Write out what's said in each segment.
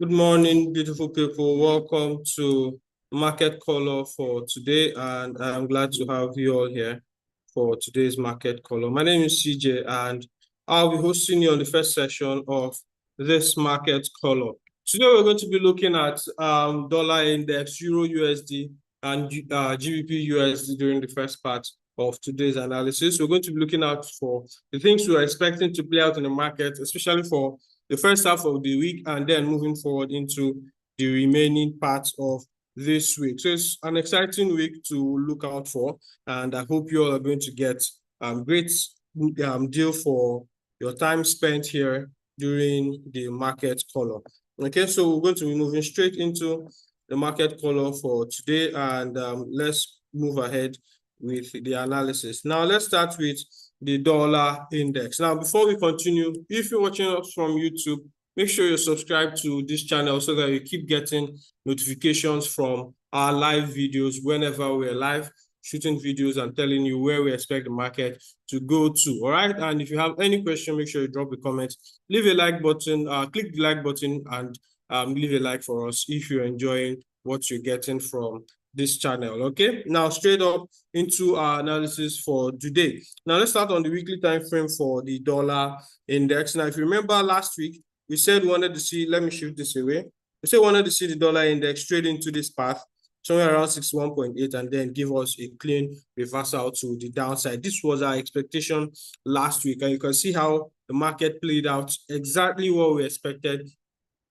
Good morning, beautiful people. Welcome to Market Color for today, and I'm glad to have you all here for today's Market Color. My name is CJ, and I'll be hosting you on the first session of this Market Color. Today, we're going to be looking at dollar index, Euro USD, and GBP USD during the first part of today's analysis. We're going to be looking out for the things we're expecting to play out in the market, especially for the first half of the week, and then moving forward into the remaining parts of this week. So it's an exciting week to look out for, and I hope you all are going to get great deal for your time spent here during the market color. Okay, so we're going to be moving straight into the market color for today, and let's move ahead with the analysis. Now, let's start with the dollar index. Now, before we continue, if you're watching us from YouTube, make sure you subscribe to this channel so that you keep getting notifications from our live videos whenever we're live shooting videos and telling you where we expect the market to go to. All right. And if you have any question, make sure you drop a comment, leave a like button, click the like button, and leave a like for us if you're enjoying what you're getting from this channel. Okay, now straight up into our analysis for today. Now let's start on the weekly time frame for the dollar index. Now, if you remember last week, we said we wanted to see, let me shift this away. We said we wanted to see the dollar index straight into this path, somewhere around 61.8, and then give us a clean reversal to the downside. This was our expectation last week, and you can see how the market played out exactly what we expected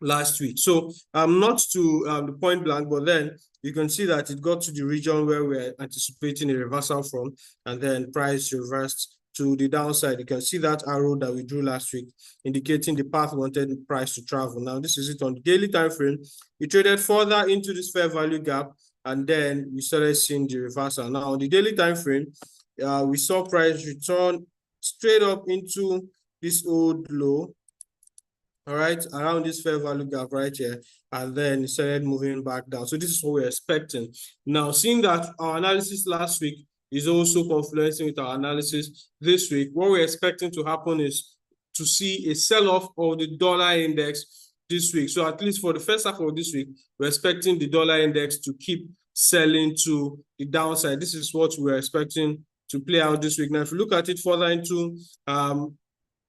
last week. So not to the point blank, but then you can see that it got to the region where we're anticipating a reversal from, and then price reversed to the downside. You can see that arrow that we drew last week indicating the path we wanted the price to travel. Now, this is it on the daily time frame. We traded further into this fair value gap, and then we started seeing the reversal. Now, on the daily time frame, we saw price return straight up into this old low, all right, around this fair value gap right here, and then it started moving back down. So this is what we're expecting. Now, seeing that our analysis last week is also confluencing with our analysis this week, what we're expecting to happen is to see a sell-off of the dollar index this week. So at least for the first half of this week, we're expecting the dollar index to keep selling to the downside. This is what we're expecting to play out this week. Now, if you look at it further into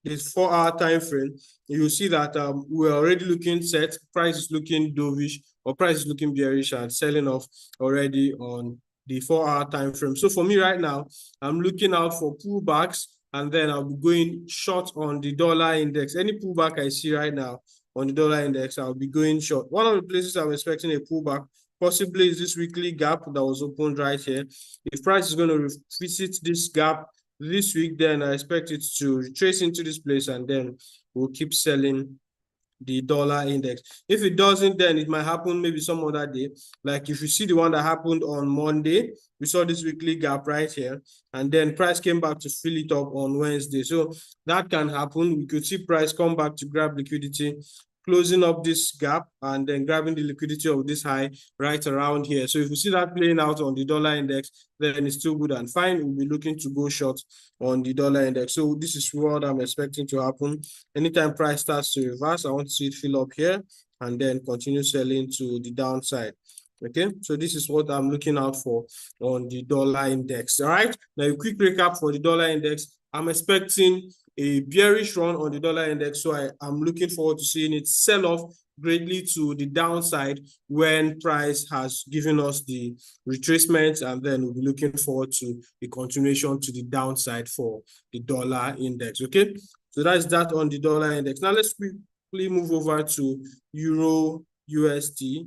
this 4-hour time frame, you will see that we're already looking set. Price is looking dovish, or price is looking bearish and selling off already on the 4-hour time frame. So for me right now, I'm looking out for pullbacks, and then I'll be going short on the dollar index. Any pullback I see right now on the dollar index, I'll be going short. One of the places I'm expecting a pullback possibly is this weekly gap that was opened right here. If price is going to visit this gap this week, then I expect it to retrace into this place, and then we'll keep selling the dollar index. If it doesn't, then it might happen maybe some other day. Like if you see the one that happened on Monday, we saw this weekly gap right here, and then price came back to fill it up on Wednesday. So that can happen. We could see price come back to grab liquidity, closing up this gap, and then grabbing the liquidity of this high right around here. So if you see that playing out on the dollar index, then it's still good and fine. We'll be looking to go short on the dollar index. So this is what I'm expecting to happen. Anytime price starts to reverse, I want to see it fill up here and then continue selling to the downside. Okay, so this is what I'm looking out for on the dollar index. All right, now a quick recap for the dollar index. I'm expecting a bearish run on the dollar index, so I'm looking forward to seeing it sell off greatly to the downside when price has given us the retracement, and then we'll be looking forward to the continuation to the downside for the dollar index. Okay, so that's that on the dollar index. Now let's quickly move over to Euro USD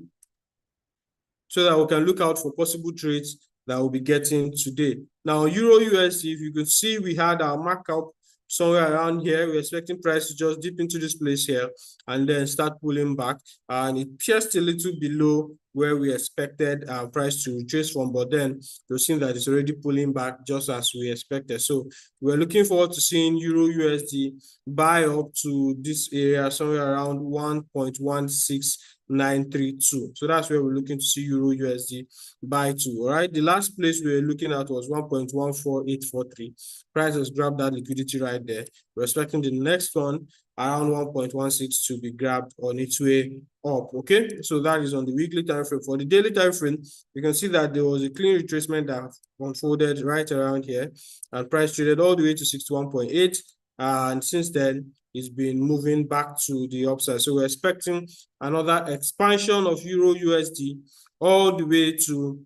so that we can look out for possible trades that we'll be getting today. Now, Euro USD, if you could see, we had our markup somewhere around here. We're expecting price to just dip into this place here and then start pulling back, and it pierced a little below where we expected our price to retrace from, but then you're seeing that it's already pulling back just as we expected. So we're looking forward to seeing Euro USD buy up to this area somewhere around 1.16932. So that's where we're looking to see Euro USD buy to. All right, the last place we were looking at was 1.14843. Price has grabbed that liquidity right there. We're expecting the next one around 1.16 to be grabbed on its way up. Okay, so that is on the weekly time frame. For the daily time frame, you can see that there was a clean retracement that unfolded right around here, and price traded all the way to 61.8, and since then it's been moving back to the upside. So we're expecting another expansion of Euro USD all the way to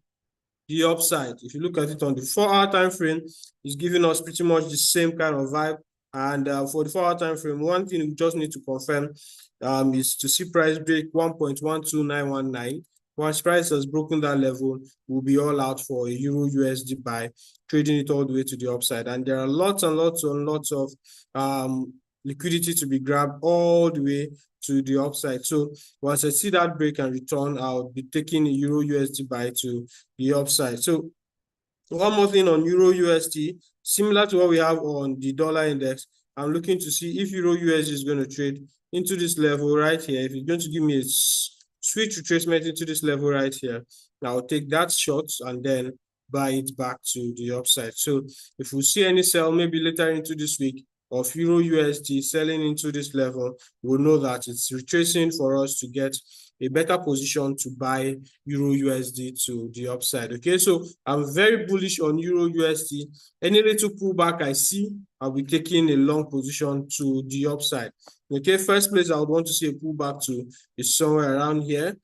the upside. If you look at it on the 4-hour time frame, it's giving us pretty much the same kind of vibe. And for the 4-hour time frame, one thing we just need to confirm is to see price break 1.12919. Once price has broken that level, we'll be all out for a Euro USD buy, trading it all the way to the upside. And there are lots and lots and lots of liquidity to be grabbed all the way to the upside. So once I see that break and return, I'll be taking a Euro USD buy to the upside. So one more thing on Euro USD, similar to what we have on the dollar index, I'm looking to see if Euro USD is going to trade into this level right here. If it's going to give me a switch retracement into this level right here, I'll take that short and then buy it back to the upside. So if we see any sell maybe later into this week of Euro USD selling into this level, we'll know that it's retracing for us to get a better position to buy Euro USD to the upside. Okay, so I'm very bullish on Euro USD. Any little pullback I see, I'll be taking a long position to the upside. Okay, first place I would want to see a pullback to is somewhere around here.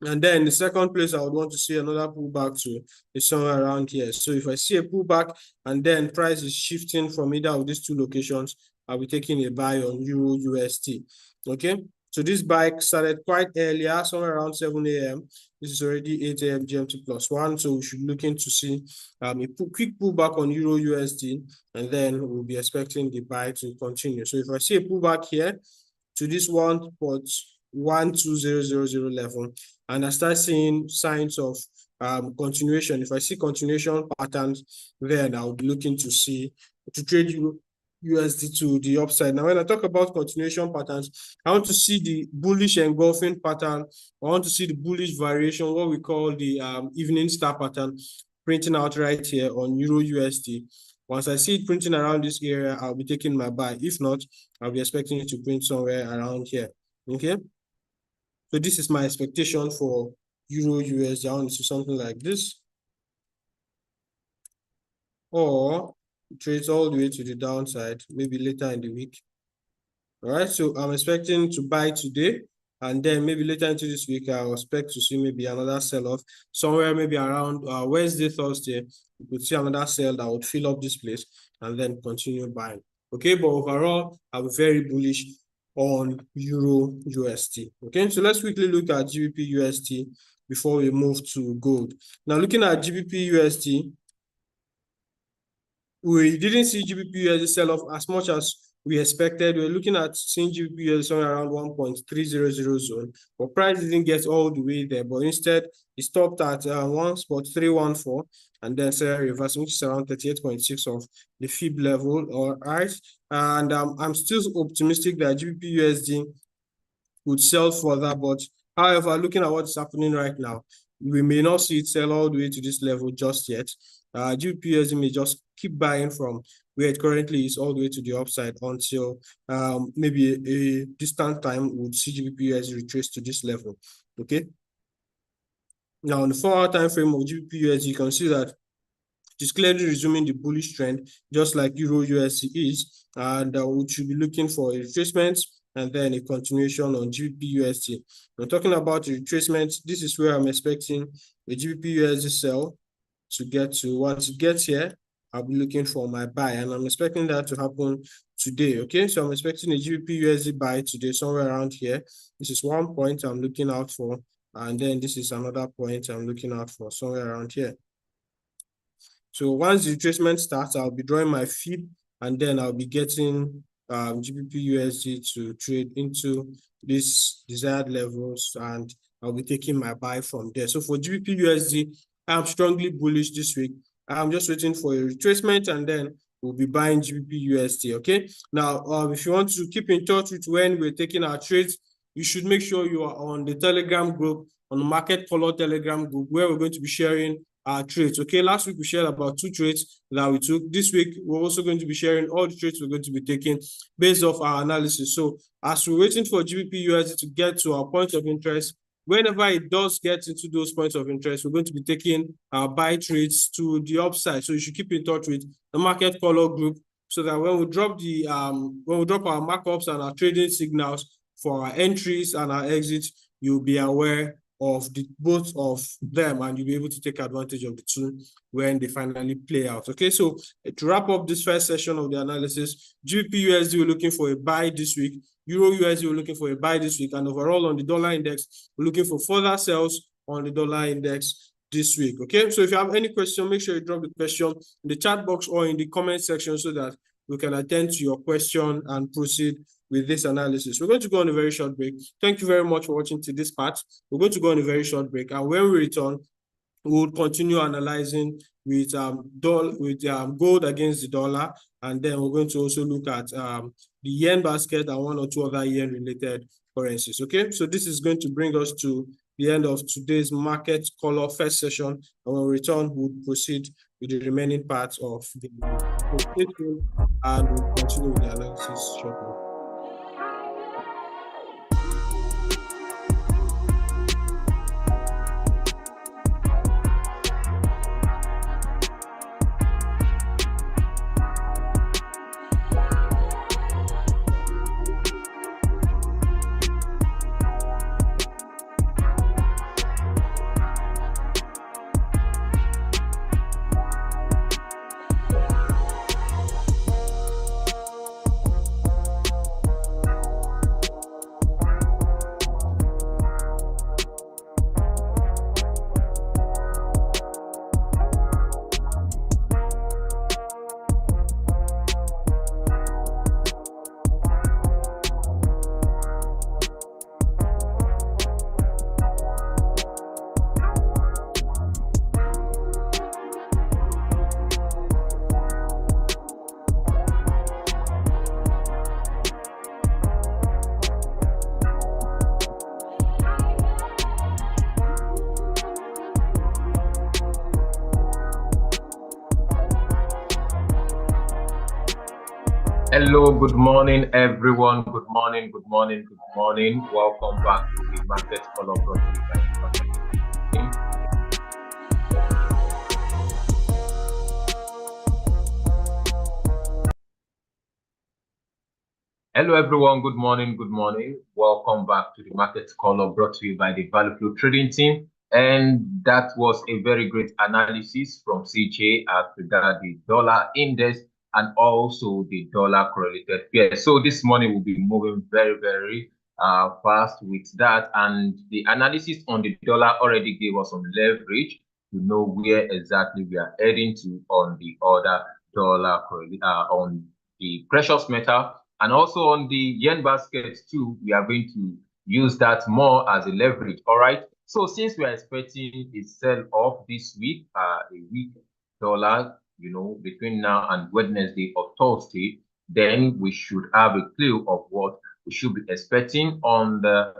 And then the second place I would want to see another pullback to is somewhere around here. So if I see a pullback and then price is shifting from either of these two locations, I'll be taking a buy on Euro USD. Okay, so this buy started quite earlier, somewhere around 7 a.m. This is already 8 a.m. GMT +1. So we should be looking to see a quick pullback on Euro USD, and then we'll be expecting the buy to continue. So if I see a pullback here to this 1.12000 level, and I start seeing signs of continuation, if I see continuation patterns, then I'll be looking to trade USD to the upside. Now, when I talk about continuation patterns, I want to see the bullish engulfing pattern. I want to see the bullish variation, what we call the evening star pattern, printing out right here on Euro USD. Once I see it printing around this area, I'll be taking my buy. If not, I'll be expecting it to print somewhere around here. Okay. So this is my expectation for Euro USD. I want to see something like this, or trades all the way to the downside, maybe later in the week. All right, so I'm expecting to buy today, and then maybe later into this week, I expect to see maybe another sell-off somewhere, maybe around Wednesday, Thursday. You could see another sell that would fill up this place and then continue buying. Okay, but overall, I'm very bullish on Euro USD. Okay, so let's quickly look at GBP USD before we move to gold. Now, looking at GBP USD, we didn't see GBP USD sell off as much as we expected. We're looking at seeing GBP USD somewhere around 1.300 zone, but price didn't get all the way there, but instead it stopped at 1.314 and then started reversing, which is around 38.6 of the fib level. All right, and I'm still optimistic that GBP USD would sell further, but however, looking at what's happening right now, we may not see it sell all the way to this level just yet. GBP USD may just keep buying from where it currently is all the way to the upside until maybe a distant time would see GBP USD retrace to this level. Okay. Now, on the 4-hour time frame of GBP USD, you can see that it is clearly resuming the bullish trend, just like Euro USD is, and we should be looking for a retracement and then a continuation on GBP USD. I'm talking about the retracement. This is where I'm expecting a GBP USD sell to get to. Once it gets here, I'll be looking for my buy, and I'm expecting that to happen today. Okay, so I'm expecting a GBP USD buy today somewhere around here. This is one point I'm looking out for, and then this is another point I'm looking out for somewhere around here. So once the retracement starts, I'll be drawing my fib, and then I'll be getting GBP USD to trade into these desired levels, and I'll be taking my buy from there. So for GBP USD, I'm strongly bullish this week. I'm just waiting for a retracement, and then we'll be buying GBP USD. Okay. Now, if you want to keep in touch with when we're taking our trades, you should make sure you are on the Telegram group, on the Market Color Telegram group, where we're going to be sharing trades. Okay, last week we shared about 2 trades that we took. This week we're also going to be sharing all the trades we're going to be taking based off our analysis. So as we're waiting for GBP USD to get to our point of interest, whenever it does get into those points of interest, we're going to be taking our buy trades to the upside. So you should keep in touch with the market color group, so that when we drop our markups and our trading signals for our entries and our exits, you'll be aware of both of them, and you'll be able to take advantage of the two when they finally play out. Okay, so to wrap up this first session of the analysis, GBP USD, we're looking for a buy this week. Euro USD, we're looking for a buy this week. And overall on the dollar index, we're looking for further sales on the dollar index this week. Okay, so if you have any question, make sure you drop the question in the chat box or in the comment section so that we can attend to your question and proceed with this analysis. We're going to go on a very short break. Thank you very much for watching to this part. We're going to go on a very short break, and when we return, we'll continue analyzing with gold against the dollar, and then we're going to also look at the yen basket and 1 or 2 other yen related currencies. Okay, so this is going to bring us to the end of today's market color first session, and when we return, we'll proceed with the remaining parts of the presentation, and we'll continue with the analysis shortly. Hello, good morning, everyone. Good morning, good morning, good morning. Welcome back to the Market Color Broadcast. Hello, everyone. Good morning, good morning. Welcome back to the Market Color brought to you by the Value Flow Trading Team. And that was a very great analysis from CJ as regard the dollar index and also the dollar correlated pair. So this morning we'll be moving very fast with that, and the analysis on the dollar already gave us some leverage to know where exactly we are heading to on the other dollar on the precious metal, and also on the yen basket too. We are going to use that more as a leverage. All right, so since we are expecting a sell off this week, a weak dollar, between now and Wednesday or Thursday, then we should have a clue of what we should be expecting on the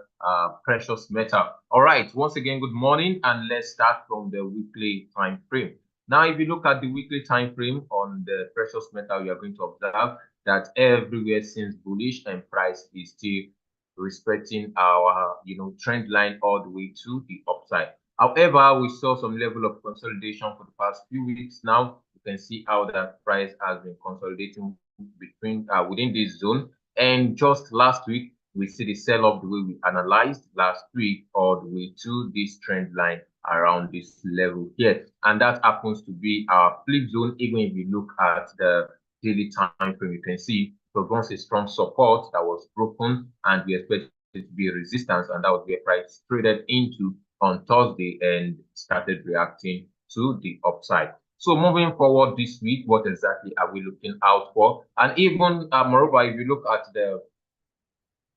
precious metal. All right, once again, good morning, and let's start from the weekly time frame. Now, if you look at the weekly time frame on the precious metal, you are going to observe that everywhere seems bullish and price is still respecting our trend line all the way to the upside. However, we saw some level of consolidation for the past few weeks now. You can see how that price has been consolidating within this zone. And just last week, we see the sell-off the way we analyzed last week all the way to this trend line around this level here. And that happens to be our flip zone. Even if you look at the daily time frame, you can see it was once a strong support that was broken, and we expect it to be a resistance, and that was where price traded into on Thursday and started reacting to the upside. So moving forward this week, what exactly are we looking out for? And even moreover, if you look at the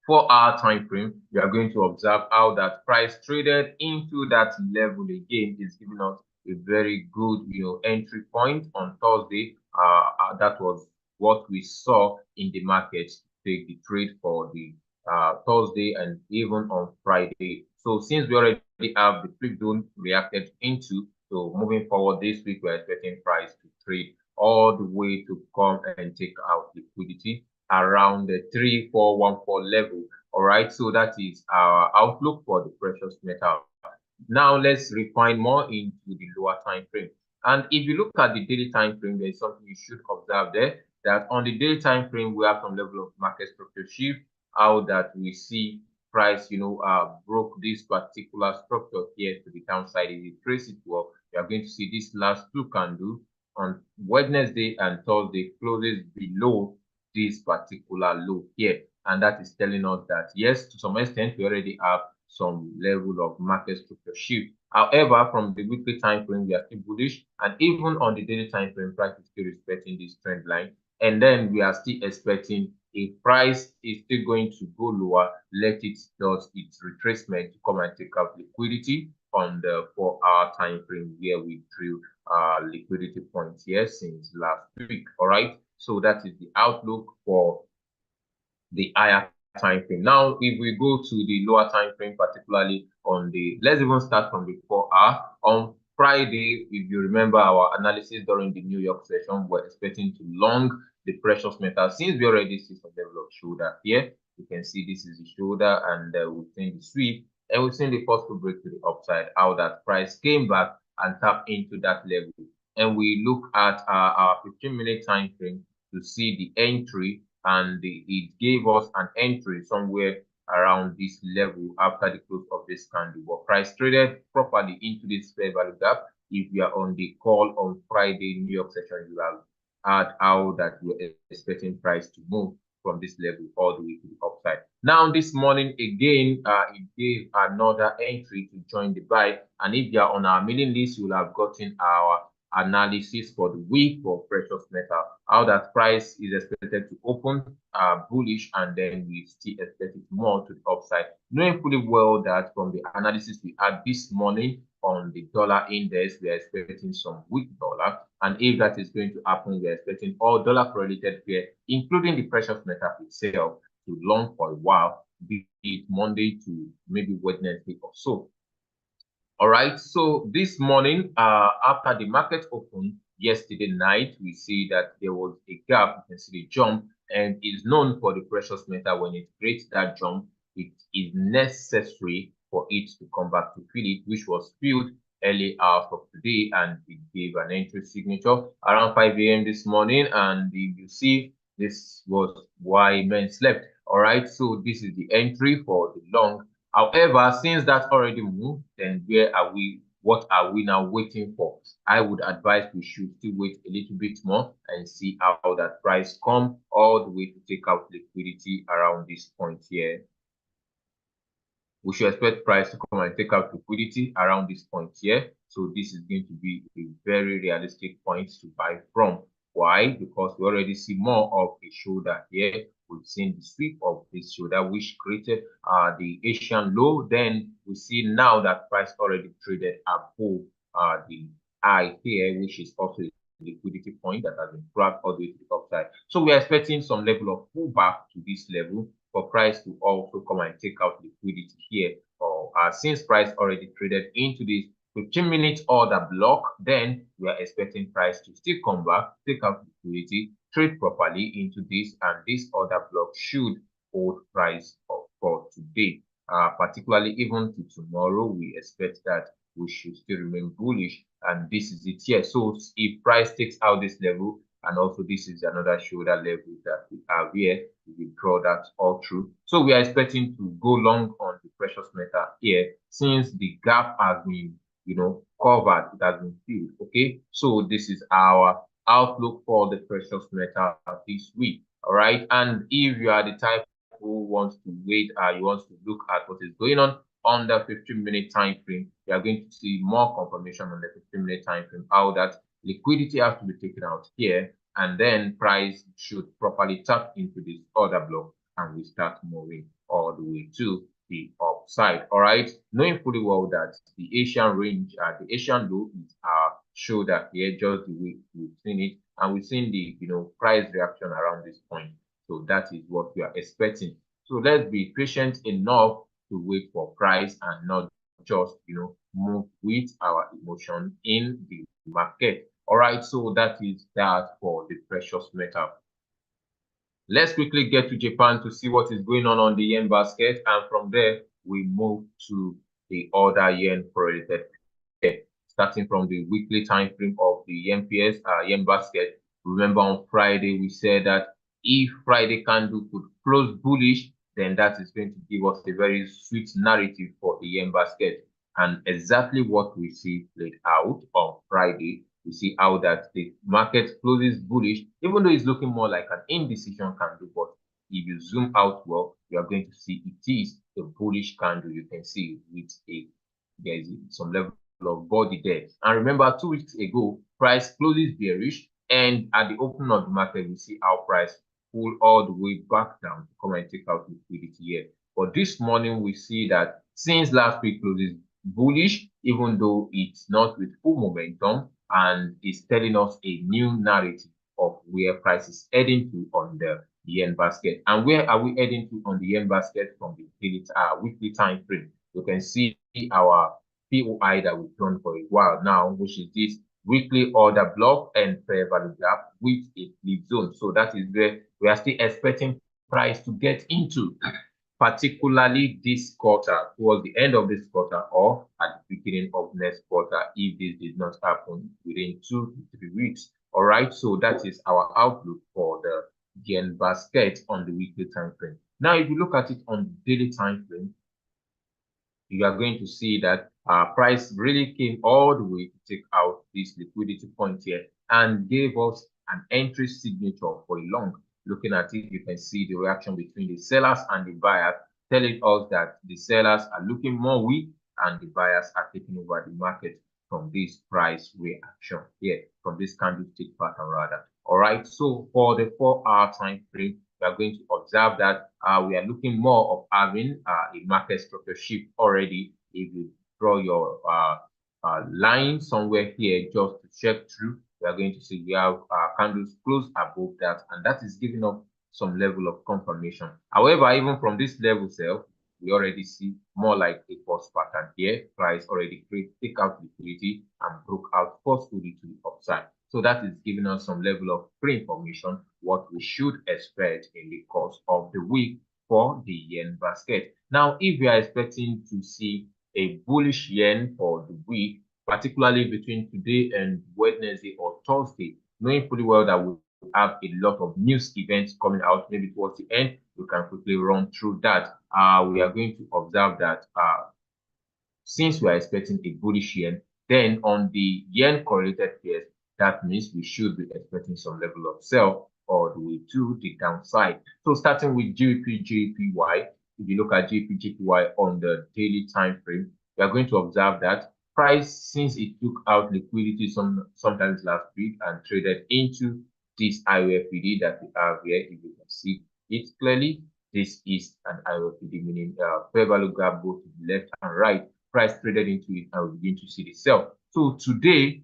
4-hour time frame, you are going to observe how that price traded into that level again is giving us a very good entry point on Thursday. That was what we saw in the market to take the trade for the Thursday and even on Friday. So since we already have the flip zone reacted into, So moving forward this week, we're expecting price to trade all the way to come and take out liquidity around the 3414 level. All right, so that is our outlook for the precious metal. Now let's refine more into the lower time frame. And if you look at the daily time frame, there is something you should observe there, that on the daily time frame, we have some level of market structure shift, how that we see price, broke this particular structure here to the downside. If you trace it well, you are going to see this last two candles on Wednesday and Thursday closes below this particular low here. And that is telling us that, yes, to some extent, we already have some level of market structure shift. However, from the weekly time frame, we are still bullish, and even on the daily time frame, price is still respecting this trend line. And then we are still expecting if price is still going to go lower, let it does its retracement to come and take out liquidity on the 4-hour time frame where we drew liquidity points here since last week. All right, so that is the outlook for the higher time frame. Now, if we go to the lower time frame, particularly on the, let's even start from the 4-hour. On Friday, if you remember our analysis during the New York session, we're expecting to long the precious metal. Since we already see some level of shoulder here, you can see this is the shoulder, and we've seen the sweep, and we've seen the possible break to the upside, how that price came back and tapped into that level. And we look at our 15-minute time frame to see the entry, and it gave us an entry somewhere around this level after the close of this candle. But price traded properly into this fair value gap. If you are on the call on Friday New York session, you have had how that we're expecting price to move from this level all the way to the upside. Now this morning again, it gave another entry to join the buy. And if you are on our mailing list, you will have gotten our analysis for the week for precious metal, how that price is expected to open bullish, and then we still expect it more to the upside, knowing fully well that from the analysis we had this morning on the dollar index, we are expecting some weak dollar, and if that is going to happen, we are expecting all dollar correlated pair, including the precious metal itself, to long for a while, be it Monday to maybe Wednesday or so. All right, so this morning, after the market opened yesterday night, we see that there was a gap. You can see the jump, and it's known for the precious metal. When it creates that jump, it is necessary for it to come back to fill it, which was filled early hours of today, and it gave an entry signature around 5 a.m. this morning. And if you see, this was why men slept. All right, so this is the entry for the long. However, since that already moved, then where are we? What are we now waiting for? I would advise we should still wait a little bit more and see how that price come all the way to take out liquidity around this point here. We should expect price to come and take out liquidity around this point here. So this is going to be a very realistic point to buy from. Why? Because we already see more of a shoulder here. We've seen the sweep of this shoulder, which created the Asian low. Then we see now that price already traded above the high here, which is also a liquidity point that has been grabbed all the way to the upside. So we are expecting some level of pullback to this level for price to also come and take out liquidity here. Or since price already traded into this 15-minute order block, then we are expecting price to still come back, take out liquidity, trade properly into this, and this order block should hold price for today. Particularly even to tomorrow, we expect that we should still remain bullish, and this is it here. So if price takes out this level, and also this is another shoulder level that we have here, we draw that all through. So we are expecting to go long on the precious metal here, since the gap has been covered, it has been filled. Okay, so this is our outlook for the precious metal this week. All right, and if you are the type who wants to wait, you want to look at what is going on the 15-minute time frame, you are going to see more confirmation on the 15-minute time frame, how that liquidity has to be taken out here, and then price should properly tap into this order block, and we start moving all the way to the upside. All right, knowing fully well that the Asian range, the Asian low is our shoulder here, just the way we've seen it, and we've seen the price reaction around this point. So that is what we are expecting. So let's be patient enough to wait for price and not just move with our emotion in the market. All right, so that is that for the precious metal. Let's quickly get to Japan to see what is going on the yen basket, and from there we move to the other yen correlated pair, starting from the weekly time frame of the yen pairs, yen basket. Remember on Friday we said that if Friday candle could close bullish, then that is going to give us a very sweet narrative for the yen basket, and exactly what we see played out on Friday. We see how that the market closes bullish, even though it's looking more like an indecision candle. But if you zoom out well, you are going to see it is a bullish candle. You can see with there is some level of body there. And remember, 2 weeks ago, price closes bearish, and at the opening of the market, we see our price pull all the way back down to come and take out liquidity here. But this morning, we see that since last week closes bullish, even though it's not with full momentum, and is telling us a new narrative of where price is heading to on the yen basket. And where are we heading to on the yen basket from the daily, weekly time frame? You can see our POI that we've done for a while now, which is this weekly order block and fair value gap with a flip zone. So that is where we are still expecting price to get into, particularly this quarter, towards the end of this quarter or at the beginning of next quarter, if this did not happen within 2 to 3 weeks. All right, so that is our outlook for the yen basket on the weekly time frame. Now, if you look at it on the daily time frame, you are going to see that price really came all the way to take out this liquidity point here and gave us an entry signature for a long. Looking at it, you can see the reaction between the sellers and the buyers, telling us that the sellers are looking more weak and the buyers are taking over the market from this price reaction here, from this candlestick pattern rather. All right, so for the 4-hour time frame, we are going to observe that we are looking more of having a market structure shift already. If you draw your line somewhere here just to check through, we are going to see we have candles close above that, and that is giving us some level of confirmation. However, even from this level itself, we already see more like a false pattern here. Price already take out liquidity and broke out forcefully to the upside. So that is giving us some level of pre-information, what we should expect in the course of the week for the yen basket. Now, if we are expecting to see a bullish yen for the week, particularly between today and Wednesday or Thursday, knowing fully well that we have a lot of news events coming out, maybe towards the end, we can quickly run through that. We are going to observe that since we are expecting a bullish yen, then on the yen correlated pairs, that means we should be expecting some level of sell all the way to the downside. So starting with GBP/JPY, if you look at GBP/JPY on the daily time frame, we are going to observe that price, since it took out liquidity sometimes last week and traded into this IOFPD that we have here, if you can see it clearly, this is an IOFPD, meaning fair value gap both to the left and right. Price traded into it and we begin to see the sell. So today,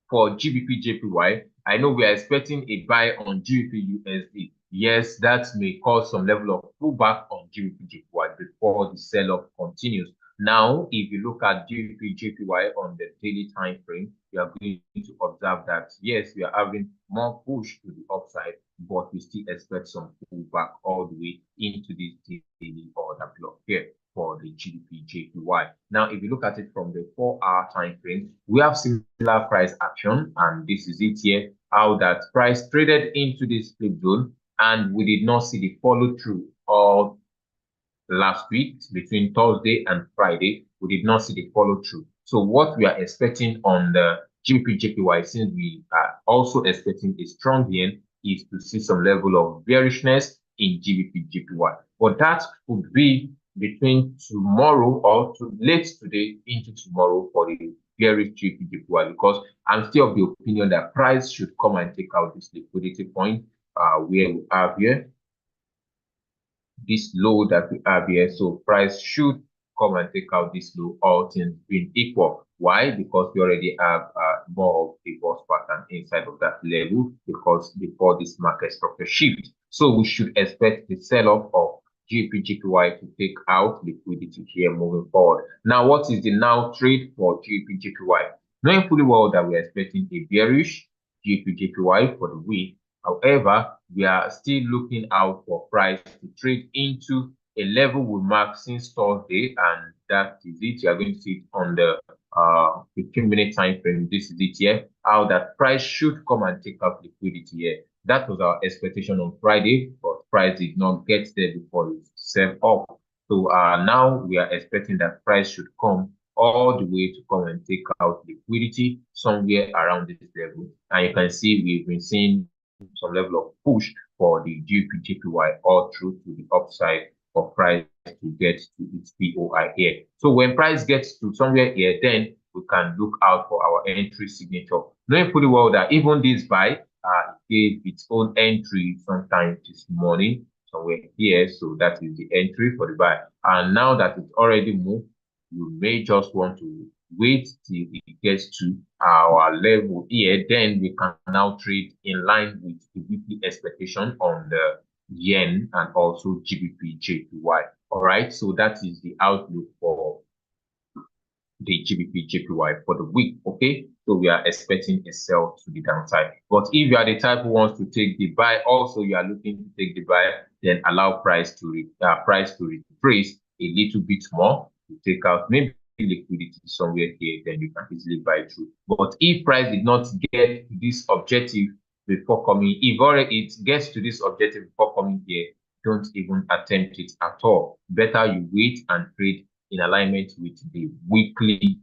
for GBP/JPY, I know we are expecting a buy on GBP/USD. Yes, that may cause some level of pullback on GBP/JPY before the sell-off continues. Now, if you look at GBP/JPY on the daily time frame, you are going to observe that yes, we are having more push to the upside, but we still expect some pullback all the way into this daily order block here for the GBP/JPY. Now, if you look at it from the 4-hour time frame, we have similar price action, and this is it here, how that price traded into this flip zone, and we did not see the follow through all last week between Thursday and Friday. We did not see the follow through. So what we are expecting on the GBP/JPY, since we are also expecting a strong yen, is to see some level of bearishness in GBP/JPY. But that could be between tomorrow or to late today into tomorrow for the bearish GBP/JPY, because I'm still of the opinion that price should come and take out this liquidity point where we have here this low that we have here. So price should come and take out this low, all things being equal. Why? Because we already have more of a boss pattern inside of that level, because before this market structure shift. So we should expect the sell-off of GBP/JPY to take out liquidity here moving forward. Now, what is the now trade for GBP/JPY? Knowing fully well that we are expecting a bearish GBP/JPY for the week. However, we are still looking out for price to trade into a level we marked since Thursday, and that is it. You are going to see it on the 15-minute time frame. This is it here. How that price should come and take out liquidity here. That was our expectation on Friday, but price did not get there before it sell off. So now we are expecting that price should come all the way to come and take out liquidity somewhere around this level. And you can see we've been seeing some level of push for the GBP/JPY all through to the upside for price to get to its POI here. So when price gets to somewhere here, then we can look out for our entry signature. Knowing pretty well that even this buy gave its own entry sometime this morning, somewhere here. So that is the entry for the buy. And now that it's already moved, you may just want to wait till it gets to our level here. Then we can now trade in line with the weekly expectation on the yen and also GBP/JPY. All right, so that is the outlook for the GBP/JPY for the week. Okay, so we are expecting a sell to the downside. But if you are the type who wants to take the buy, also you are looking to take the buy, then allow price to retrace a little bit more to take out maybe liquidity somewhere here, then you can easily buy through. But if price did not get to this objective before coming, if already it gets to this objective before coming here, don't even attempt it at all. Better you wait and trade in alignment with the weekly,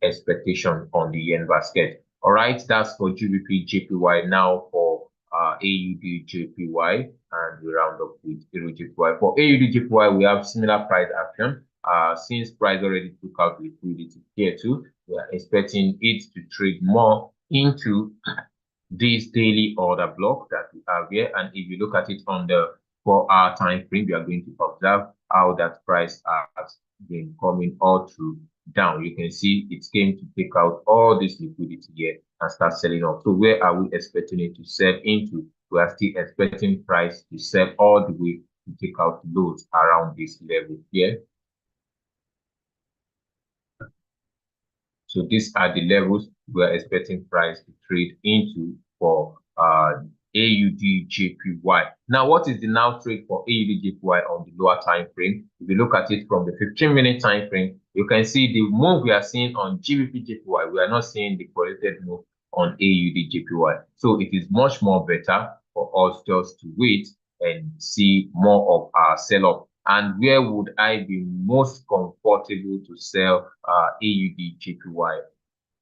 expectation on the yen basket. All right, that's for GBP/JPY. Now for AUD/JPY, and we round up with EUR/JPY. For AUD/JPY, we have similar price action. Since price already took out liquidity here too, we are expecting it to trade more into this daily order block that we have here. And if you look at it on the 4-hour time frame, you are going to observe how that price has been coming all through down. You can see it came to take out all this liquidity here and start selling off. So where are we expecting it to sell into? We are still expecting price to sell all the way to take out loads around this level here. So these are the levels we are expecting price to trade into for AUD/JPY. Now, what is the now trade for AUD/JPY on the lower time frame? If you look at it from the 15-minute time frame, you can see the move we are seeing on GBP/JPY. We are not seeing the correlated move on AUD/JPY. So it is much more better for us just to wait and see more of our sell-off. And where would I be most comfortable to sell AUD/JPY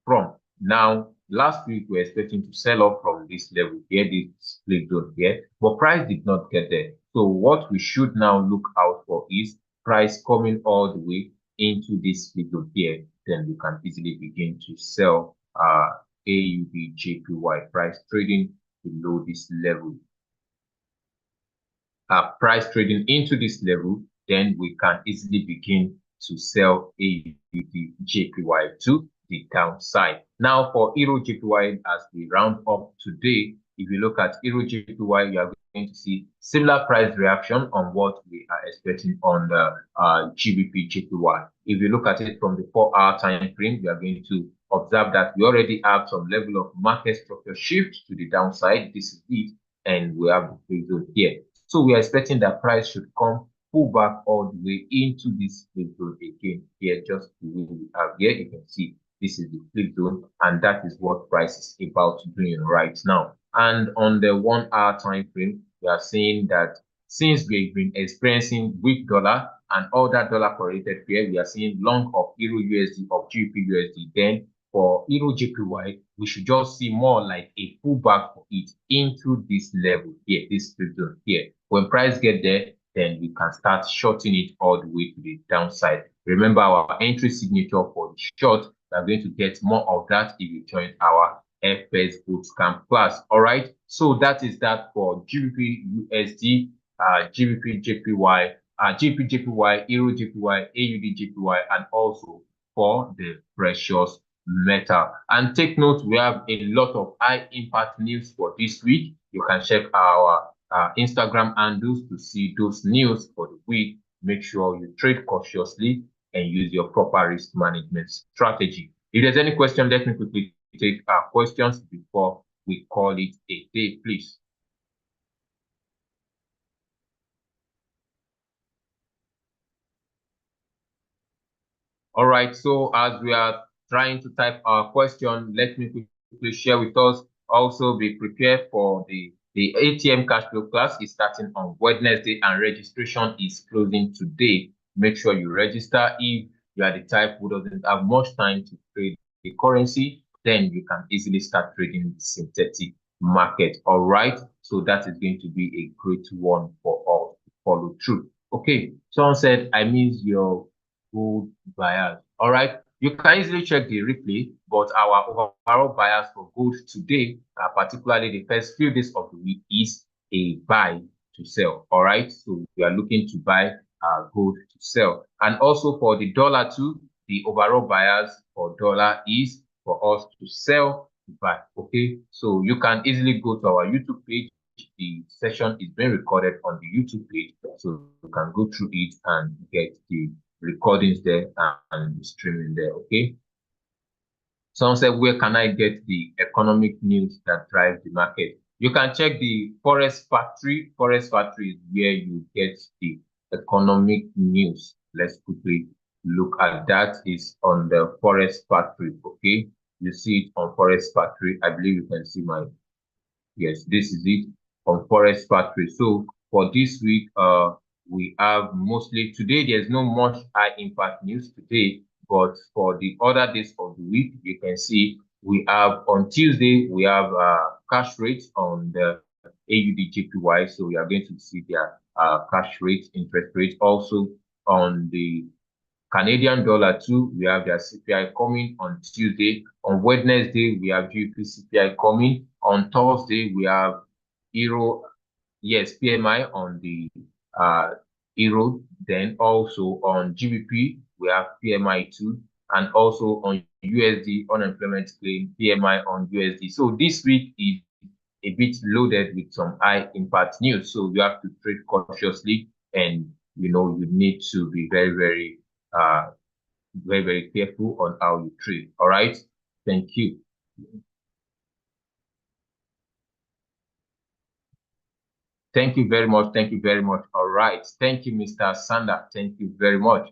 from? Now, last week we were expecting to sell off from this level here, this split zone here, but price did not get there. So what we should now look out for is price coming all the way into this split zone here. Then we can easily begin to sell AUD/JPY, price trading below this level. Price trading into this level, then we can easily begin to sell AUD/JPY to the downside. Now for EUR/JPY, as we round up today, if you look at EUR/JPY, you are going to see similar price reaction on what we are expecting on the GBP/JPY. If you look at it from the 4-hour time frame, we are going to observe that we already have some level of market structure shift to the downside. This is it, and we have the free zone here. So we are expecting that price should come pull back all the way into this flip zone again here, just the way we have here. You can see this is the flip zone, and that is what price is about doing right now. And on the 1-hour time frame, we are seeing that since we've been experiencing weak dollar and all that dollar correlated pair, we are seeing long of EUR/USD, of GBP/USD. Then for EUR/JPY, we should just see more like a pullback for it into this level here, this flip zone here. When price get there, then we can start shorting it all the way to the downside. Remember our entry signature for the short. We are going to get more of that if you join our FS Bootcamp class. All right, so that is that for GBP/USD, GBP/JPY, GBP/JPY, EUR/JPY, AUD/JPY, and also for the precious metal. And take note, we have a lot of high impact news for this week. You can check our Instagram handles to see those news for the week. Make sure you trade cautiously and use your proper risk management strategy. If there's any question, let me quickly take our questions before we call it a day, please. All right, so as we are trying to type our question, let me quickly share with us. Also, be prepared for the ATM cash flow class is starting on Wednesday and registration is closing today. Make sure you register. If you are the type who doesn't have much time to trade the currency, then you can easily start trading the synthetic market. All right, so that is going to be a great one for all to follow through. Okay, someone said, I miss your gold buyers. All right, you can easily check the replay, but our overall bias for gold today, particularly the first few days of the week, is a buy to sell. All right, so we are looking to buy gold to sell. And also for the dollar too, the overall bias for dollar is for us to sell to buy. Okay, so you can easily go to our YouTube page. The session is being recorded on the YouTube page, so you can go through it and get the recordings there and streaming there. Okay, someone said, where can I get the economic news that drives the market? You can check the Forest Factory. Forest Factory is where you get the economic news. Let's quickly look at that. It's on the Forest Factory. Okay, you see it on Forest Factory. I believe you can see my, yes, this is it on Forest Factory. So for this week, we have mostly today, there's no much high impact news today, but for the other days of the week, you can see we have on Tuesday, we have cash rates on the AUD/JPY. So we are going to see their cash rate, interest rate. Also on the Canadian dollar too, we have their CPI coming on Tuesday. On Wednesday, we have GBP CPI coming. On Thursday, we have Euro, yes, PMI on the Euro. Then also on GBP, we have PMI too. And also on USD, unemployment claim, PMI on USD. So this week is a bit loaded with some high impact news. So you have to trade cautiously, and you need to be very, very careful on how you trade. All right. Thank you. Thank you very much. Thank you very much. All right. Thank you, Mr. Sander. Thank you very much.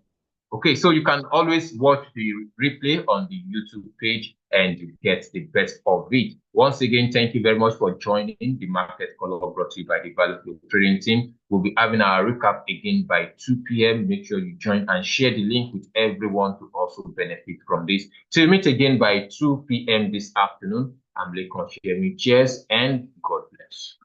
Okay, so you can always watch the replay on the YouTube page and you get the best of it. Once again, thank you very much for joining the Market Color brought to you by the Value Flow Trading Team. We'll be having our recap again by 2 p.m. Make sure you join and share the link with everyone to also benefit from this. So we meet again by 2 p.m. this afternoon. I'm Lekon Shemi. Cheers and God bless.